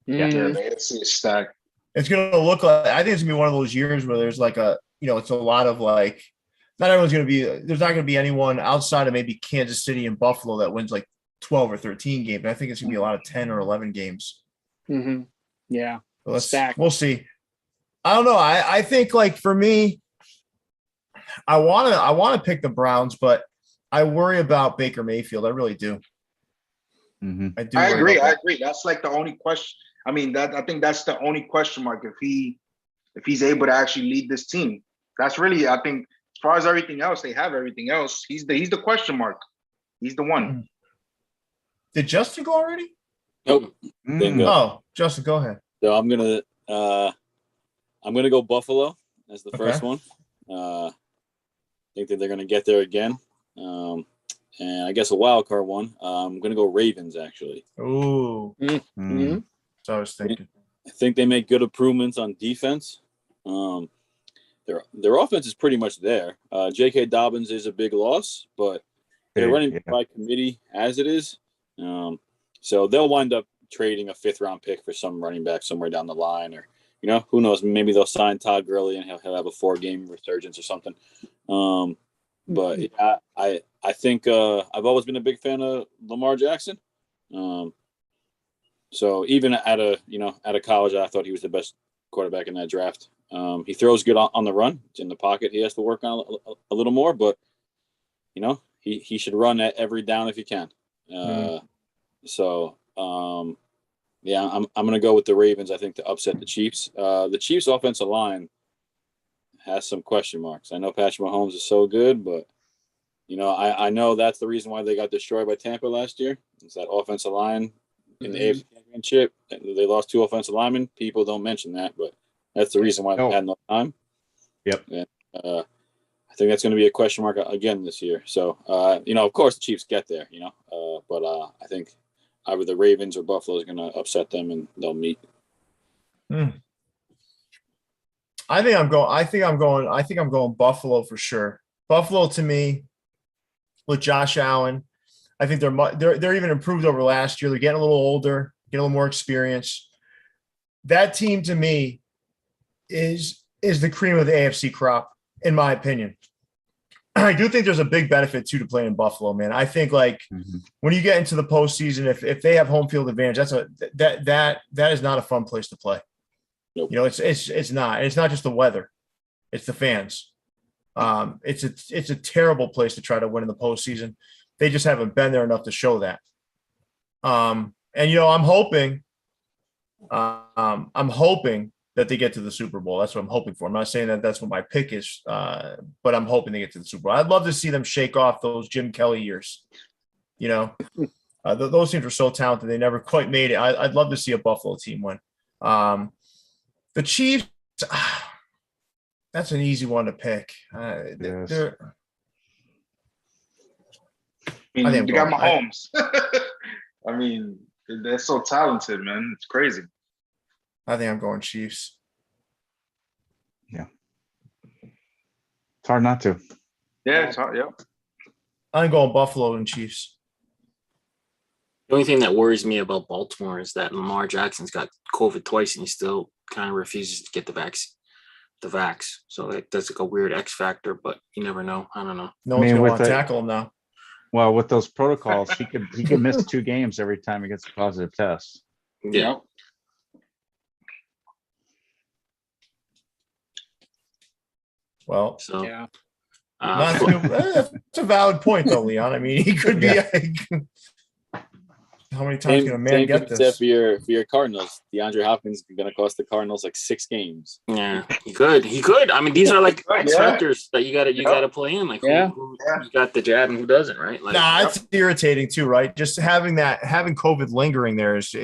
Yeah, the AFC is stacked. It's going to look like, I think it's going to be one of those years where there's like it's a lot of like, not everyone's going to be, there's not going to be anyone outside of maybe Kansas City and Buffalo that wins like 12 or 13 games. I think it's going to be a lot of 10 or 11 games. Mm-hmm. Yeah. We'll see. I don't know. I think, like, for me, I wanna pick the Browns, but I worry about Baker Mayfield. I really do. Mhm. I do. I worry agree. about I that. agree. That's like the only question. I mean, I think that's the only question mark if he's able to actually lead this team. That's really, I think, as far as everything else, they have everything else. He's the question mark. He's the one. Did Justin go already? Nope. Didn't go. Oh, Justin, go ahead. So I'm gonna go Buffalo as the Okay. first one. Think that they're gonna get there again. And I guess a wild card one. I'm gonna go Ravens actually. Ooh, Mm. so I was thinking. I think they make good improvements on defense. Their offense is pretty much there. J.K. Dobbins is a big loss, but they're running by committee as it is. So they'll wind up trading a 5th-round pick for some running back somewhere down the line, or who knows? Maybe they'll sign Todd Gurley and he'll have a 4-game resurgence or something. But yeah, I think I've always been a big fan of Lamar Jackson. So even out of college, I thought he was the best quarterback in that draft. He throws good on the run. It's in the pocket. He has to work on a little more, but he should run at every down if he can. So yeah, I'm going to go with the Ravens. I think to upset the Chiefs. The Chiefs' offensive line has some question marks. I know Patrick Mahomes is so good, but I know that's the reason why they got destroyed by Tampa last year. It's that offensive line in the AFC Championship. They lost 2 offensive linemen. People don't mention that, but that's the reason why they had no time. Yep. And, I think that's going to be a question mark again this year. So, of course the Chiefs get there, but I think either the Ravens or Buffalo is going to upset them and they'll meet. I think I'm going Buffalo for sure. Buffalo to me with Josh Allen. I think they're even improved over last year. They're getting a little older, getting a little more experience. That team to me is the cream of the AFC crop, in my opinion. I do think there's a big benefit too to play in Buffalo, man. I think when you get into the postseason, if they have home field advantage, that is not a fun place to play. Nope. It's not. It's not just the weather; it's the fans. It's a terrible place to try to win in the postseason. They just haven't been there enough to show that. I'm hoping that they get to the Super Bowl. That's what I'm hoping for. I'm not saying that that's what my pick is, but I'm hoping they get to the Super Bowl. I'd love to see them shake off those Jim Kelly years. Those teams were so talented. They never quite made it. I'd love to see a Buffalo team win. The Chiefs, that's an easy one to pick. Yes. You got Mahomes. I mean, they're so talented, man. It's crazy. I think I'm going Chiefs. Yeah. It's hard not to. Yeah, it's hard. Yep. I'm going Buffalo and Chiefs. The only thing that worries me about Baltimore is that Lamar Jackson's got COVID twice and he still kind of refuses to get the vax. So that's like a weird X factor, but you never know. I don't know. No one's going to want to tackle him now. Well, with those protocols, he could miss 2 games every time he gets a positive test. Yeah. Well, so Yeah. that's a valid point, though, Leon. I mean, he could be. How many times can a man get this? For your Cardinals, DeAndre Hopkins is going to cost the Cardinals like 6 games. Yeah, he could. I mean, these are like X factors that you got to play in. Like, who got the jab and who doesn't, right? Like, it's irritating too, right? Just having COVID lingering there is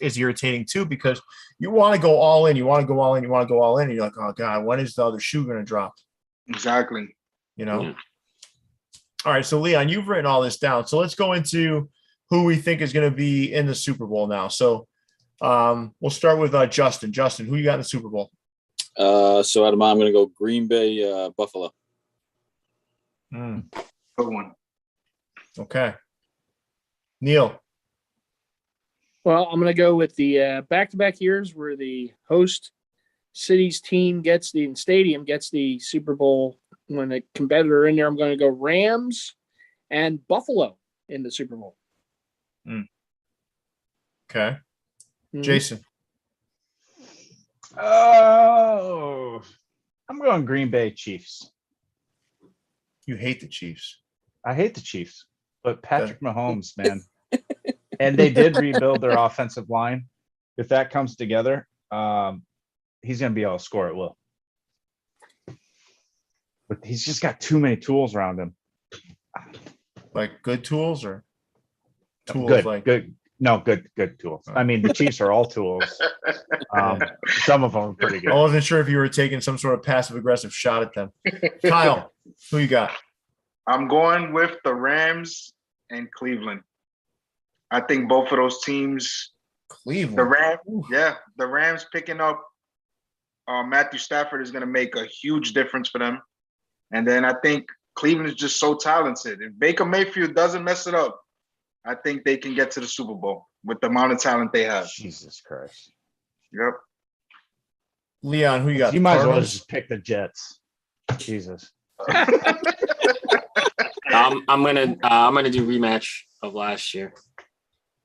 irritating too, because you want to go all in. You want to go all in. And you're like, oh God, when is the other shoe going to drop? Exactly. All right. So Leon, you've written all this down. So let's go into who we think is going to be in the Super Bowl now. So we'll start with Justin. Justin, who you got in the Super Bowl? So out of mine, I'm going to go Green Bay, Buffalo. Good one. Okay. Neil. Well, I'm going to go with the back-to-back years where the host city's team gets the Super Bowl when a competitor in there. I'm going to go Rams and Buffalo in the Super Bowl. Okay. Jason. Oh, I'm going Green Bay Chiefs. You hate the Chiefs. I hate the Chiefs, but Patrick Mahomes, man. And they did rebuild their offensive line. If that comes together, he's going to be able to score at will. But he's just got too many tools around him. Like good tools or tools Good, like good. No, good tools. I mean, the Chiefs are all tools. Some of them are pretty I good. wasn't sure if you were taking some sort of passive aggressive shot at them. Kyle, who you got? I'm going with the Rams and Cleveland. I think both of those teams, Cleveland. the Rams picking up Matthew Stafford is going to make a huge difference for them. And then I think Cleveland is just so talented. If Baker Mayfield doesn't mess it up, I think they can get to the Super Bowl with the amount of talent they have. Jesus Christ. Yep. Leon, who you got? You might as well Cardinals? just pick the Jets. Jesus. I'm gonna do rematch of last year.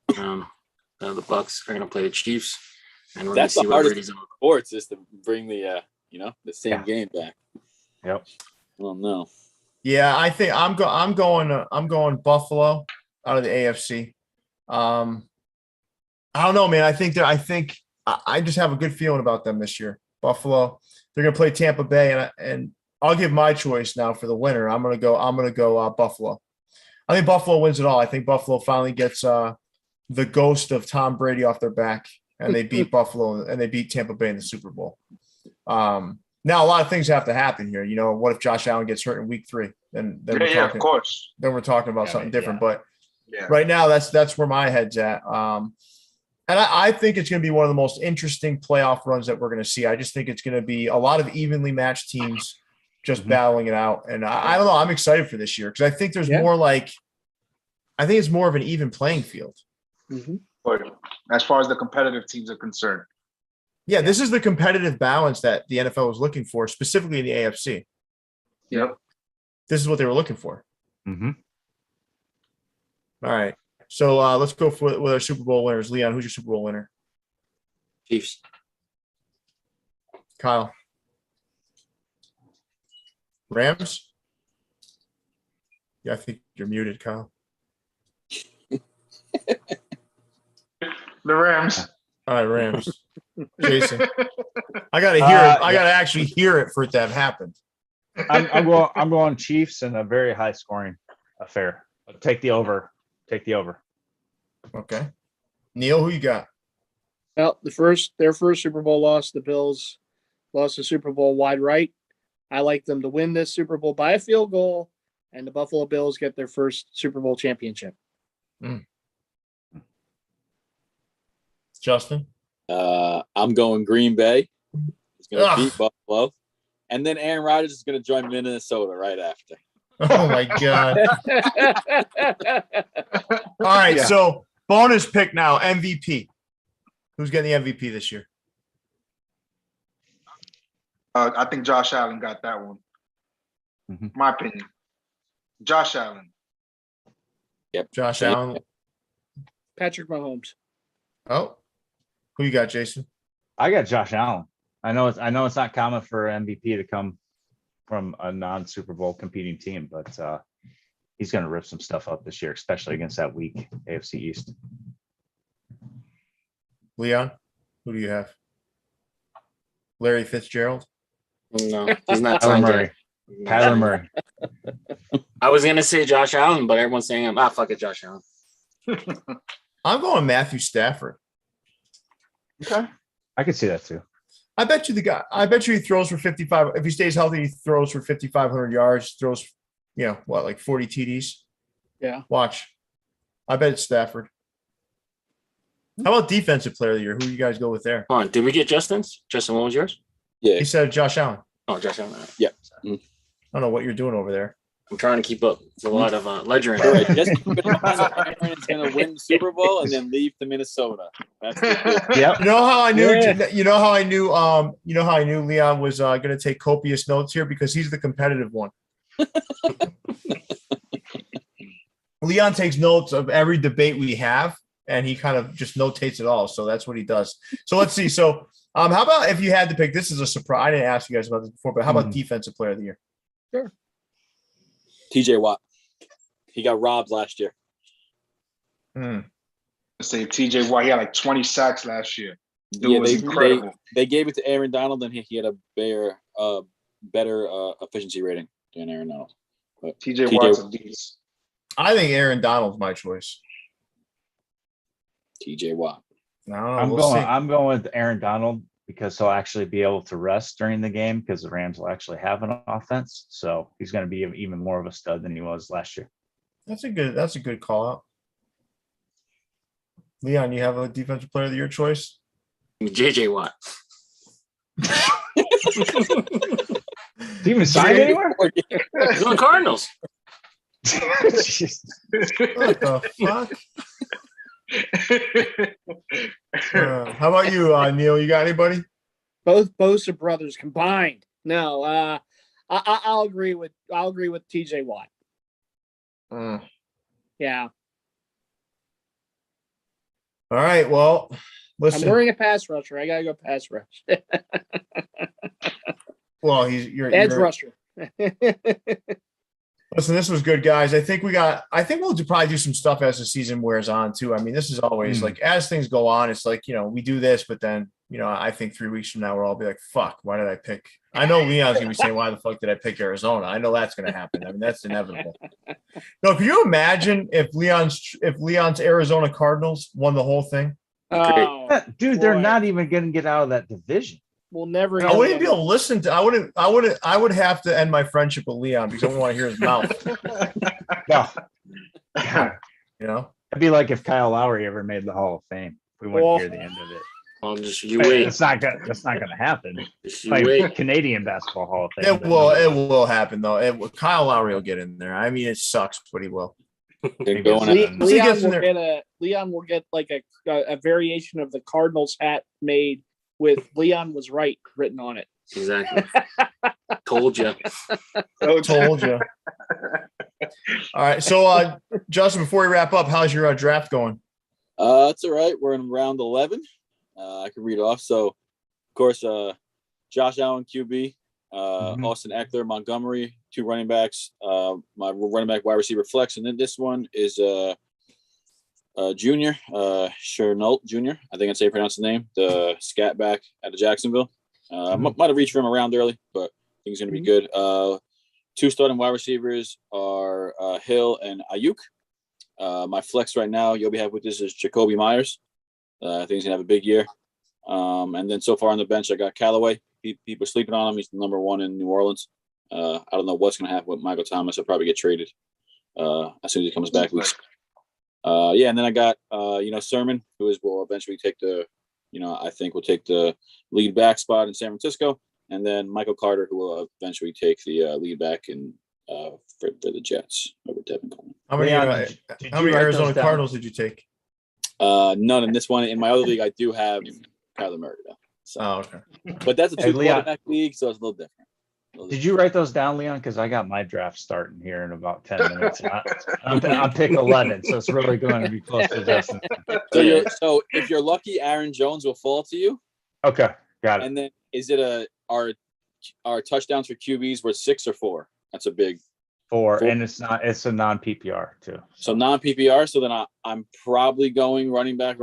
The Bucks are gonna play the Chiefs, and we're That's gonna the see what hardest Brady's on. sports is to bring the the same game back. Yep. Well, no. Yeah, I think I'm going Buffalo out of the AFC. I don't know, man. I think I just have a good feeling about them this year. Buffalo. They're gonna play Tampa Bay, and I'll give my choice now for the winner. I'm gonna go Buffalo. I think Buffalo wins it all. I think Buffalo finally gets the ghost of Tom Brady off their back, and they beat Buffalo and they beat Tampa Bay in the Super Bowl. Now a lot of things have to happen here. You know, what if Josh Allen gets hurt in week 3? Then we're talking, of course. Then we're talking about something different. But Yeah. right now, that's where my head's at. And I think it's going to be one of the most interesting playoff runs that we're going to see. I just think it's going to be a lot of evenly matched teams just battling it out. And I don't know. I'm excited for this year because I think there's more I think it's more of an even playing field. Mm-hmm. But as far as the competitive teams are concerned. Yeah, this is the competitive balance that the NFL was looking for, specifically in the AFC. Yep. This is what they were looking for. Mm-hmm. All right. So let's go with our Super Bowl winners. Leon, who's your Super Bowl winner? Chiefs. Kyle. Rams? Yeah, I think you're muted, Kyle. The Rams. All right, Rams. Jason. I gotta hear it. I gotta actually hear it for it to have happened. I'm going Chiefs in a very high scoring affair. Take the over. Okay. Neil, who you got? Well, their first Super Bowl loss, the Bills lost the Super Bowl wide right. I like them to win this Super Bowl by a field goal, and the Buffalo Bills get their first Super Bowl championship. Justin? I'm going Green Bay. He's going to beat Buffalo. And then Aaron Rodgers is going to join Minnesota right after. Oh, my God. All right, so bonus pick now, MVP. Who's getting the MVP this year? I think Josh Allen got that one. Mm-hmm. My opinion. Josh Allen. Yep. Josh Allen. Patrick Mahomes. Oh, who you got, Jason? I got Josh Allen. I know it's not common for MVP to come from a non-Super Bowl competing team, but he's going to rip some stuff up this year, especially against that weak AFC East. Leon, who do you have? Larry Fitzgerald? No, he's not Kyler signed Murray. yet. Kyler Murray. I was gonna say Josh Allen, but everyone's saying fuck it, Josh Allen. I'm going Matthew Stafford. Okay. I could see that too. I bet you he throws for 55. If he stays healthy, he throws for 5,500 yards, throws, like 40 TDs. Yeah. Watch. I bet it's Stafford. How about defensive player of the year? Who do you guys go with there? Come on, did we get Justin's? Justin, what was yours? Yeah. He said Josh Allen. Oh, Josh Allen. Yeah. I don't know what you're doing over there. I'm trying to keep up. It's a lot of ledgering. All right, just keep in mind that Aaron is going to win the Super Bowl and then leave to Minnesota. That's the Yep. You know how I knew? Yeah. You know how I knew Leon was going to take copious notes here because he's the competitive one. Leon takes notes of every debate we have, and he kind of just notates it all. So that's what he does. So let's see. So how about if you had to pick? This is a surprise. I didn't ask you guys about this before, but how about defensive player of the year? Sure. TJ Watt. He got robbed last year. Let's say TJ Watt, he had like 20 sacks last year. Dude Yeah, was incredible. they gave it to Aaron Donald, and he had a better efficiency rating than Aaron Donald. But TJ Watt's a beast. I think Aaron Donald's my choice. TJ Watt. I don't know. I'm going with Aaron Donald because he'll actually be able to rest during the game because the Rams will actually have an offense. So he's going to be even more of a stud than he was last year. That's a good call out. Leon, you have a defensive player of your choice? JJ Watt. Is he even signed anywhere? He's on Cardinals. Jeez. What the fuck? How about you, Neil? You got anybody? Both Bosa brothers combined. No, I'll agree with TJ Watt. Yeah. All right. Well, listen. I'm wearing a pass rusher. I gotta go pass rush. Well, you're edge rusher. Listen, this was good, guys. I think we'll probably do some stuff as the season wears on too. I mean, this is always like as things go on, it's like, we do this, but then, I think 3 weeks from now we'll all be like, fuck, why did I pick? I know Leon's gonna be saying, why the fuck did I pick Arizona? I know that's gonna happen. I mean, that's inevitable. No, can you imagine if Leon's Arizona Cardinals won the whole thing? Oh, dude, they're not even gonna get out of that division. We'll never. I wouldn't be able to listen to. I would have to end my friendship with Leon because I don't want to hear his mouth. No. It'd be like if Kyle Lowry ever made the Hall of Fame. We wouldn't hear the end of it. Well, just you wait. That's not gonna happen. Just you wait. Canadian Basketball Hall of Fame. It will happen though. Kyle Lowry will get in there. I mean, it sucks, but he will. Leon will get like a variation of the Cardinals hat made with "Leon was right" written on it. Exactly. Told you. Told you. All right. So, Justin, before we wrap up, how's your draft going? It's all right. We're in round 11. I can read off. So, of course, Josh Allen, QB, Austin Eckler, Montgomery, 2 running backs, my running back, wide receiver flex. And then this one is junior, Chernault Jr. I think that's how you pronounce the name, the scat back out of Jacksonville. Might have reached for him around early, but I think he's going to be good. 2 starting wide receivers are Hill and Ayuk. My flex right now, you'll be happy with this, is Jacoby Myers. I think he's going to have a big year. And then so far on the bench, I got Callaway. People are sleeping on him. He's the number 1 in New Orleans. I don't know what's going to happen with Michael Thomas. He'll probably get traded as soon as he comes back. And then I got, Sermon, who will eventually take I think will take the lead back spot in San Francisco. And then Michael Carter, who will eventually take the lead back for the Jets over Devin Coleman. How many Arizona Cardinals did you take? None in this one. In my other league, I do have Kyler Murray, though. So. Oh, okay. But that's a 2 quarterback league, so it's a little different. Did you write those down, Leon? Because I got my draft starting here in about 10 minutes. I'm pick 11, so it's really going to be close to Justin. So if you're lucky, Aaron Jones will fall to you. Okay, got it. And then is it our touchdowns for QBs were 6 or 4? That's a big 4, and it's a non PPR too. So non PPR. So then I'm probably going running back.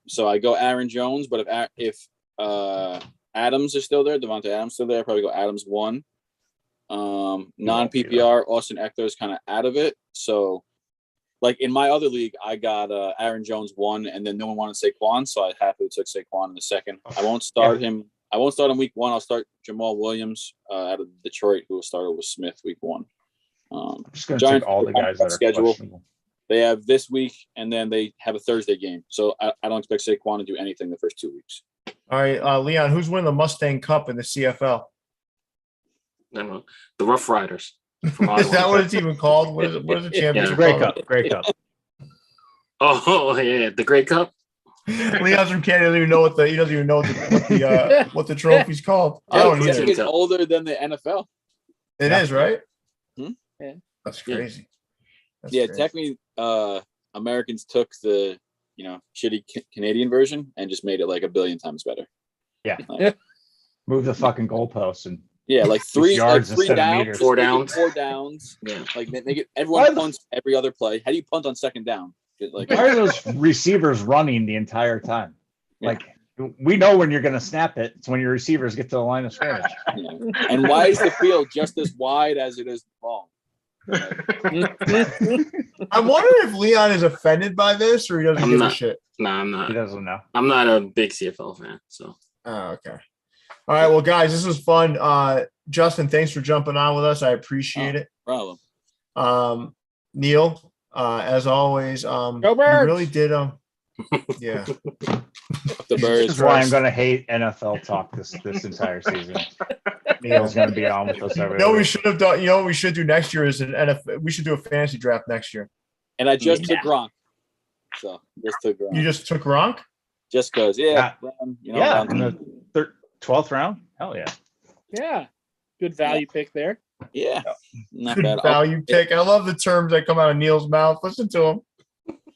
So I go Aaron Jones, but if Adams is still there, Devontae Adams still there, I probably go Adams 1. Non PPR, Austin Eckler is kind of out of it. So like in my other league, I got Aaron Jones 1, and then no one wanted Saquon, so I happily took Saquon in the second. I won't start him. I won't start him week 1. I'll start Jamal Williams out of Detroit, who will start with Smith week 1. I'm just going to take all the guys that are questionable. They have this week, and then they have a Thursday game. So I don't expect Saquon to do anything the first 2 weeks. All right, Leon, who's winning the Mustang Cup in the CFL? I don't know. The Rough Riders. Is that what it's even called? What is the championship? Great Cup. Oh yeah, the Great Cup. Leon's from Canada. He doesn't even know what the trophy's called. I don't either. It's older than the NFL. It is, right? Yeah. That's crazy. Technically, Americans took the shitty Canadian version and just made it like a billion times better. Yeah. Move the fucking goalposts and Yeah, like three yards like three instead of downs, meters. 4 downs. 4 downs. Yeah. Like make it. Why Everyone the- punts every other play. How do you punt on second down? Like Why are those receivers running the entire time? Yeah. Like we know when you're going to snap it. It's when your receivers get to the line of scrimmage. And why is the field just as wide as it is long? I'm wondering if Leon is offended by this or he doesn't I'm give a not. shit. No, I'm He not. doesn't know. I'm not a big CFL fan. So Oh, okay. All right. Well, guys, this was fun. Justin, thanks for jumping on with us. I appreciate it. Problem. Neil, as always, Go you Birds! really did yeah. The This Birds. is why I'm going to hate NFL talk this entire season. Neil's going to be on with us every No, we week. should have done. You know what we should do next year is an NFL. We should do a fantasy draft next year. And I just took Gronk. So just took Gronk. You just took Gronk? Just because, Yeah. you know, Yeah, round in two. the 12th round. Hell yeah. Yeah. Good value pick there. Yeah, not Good bad. value pick. I love the terms that come out of Neil's mouth. Listen to him.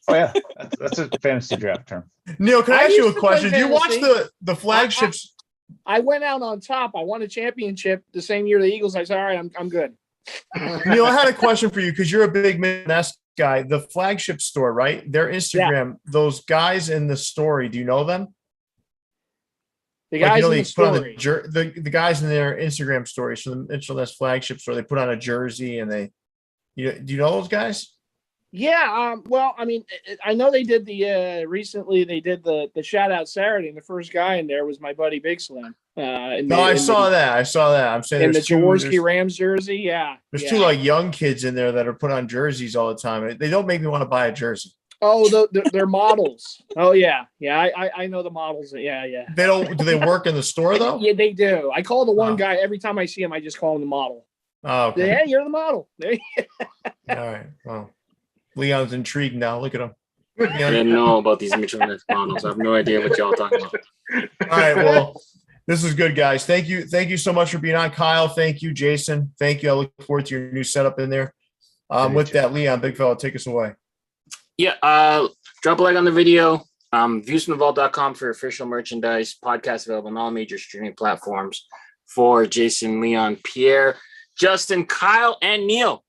Oh yeah, that's a fantasy draft term. Neil, can I I ask you used a to play question? Do you watch fantasy. the flagships? I went out on top. I won a championship the same year the Eagles. I said, all right, I'm good. Neil, I had a question for you because you're a big Midwest guy. The flagship store, right? Their Instagram, those guys in the story, do you know them? The Like, guys you know, in they the put on story. the guys in their Instagram stories from the Mitchell flagship store, they put on a jersey and do you know those guys? Yeah. Well, I mean, I know they did recently they did the shout out Saturday, and the first guy in there was my buddy Big Slim. I saw that. I'm saying in the there's two, Jaworski Rams jersey. Yeah. there's yeah. two like young kids in there that are put on jerseys all the time. They don't make me want to buy a jersey. Oh, they're models. Oh yeah. I know the models. Yeah. They don't. Do they work in the store though? Yeah, they do. I call the one Oh. guy every time I see him. I just call him the model. Oh, okay. Yeah, you're the model. There you- All right. Well, Leon's intrigued now. Look at him. I didn't know about these Mitchell Ness models. I have no idea what y'all talking about. All right. Well, this is good, guys. Thank you. Thank you so much for being on, Kyle. Thank you, Jason. Thank you. I look forward to your new setup in there. With that, Leon, big fella, take us away. Yeah, drop a like on the video. Viewsfromthevault.com for official merchandise. Podcast available on all major streaming platforms for Jason, Leon, Pierre, Justin, Kyle, and Neil.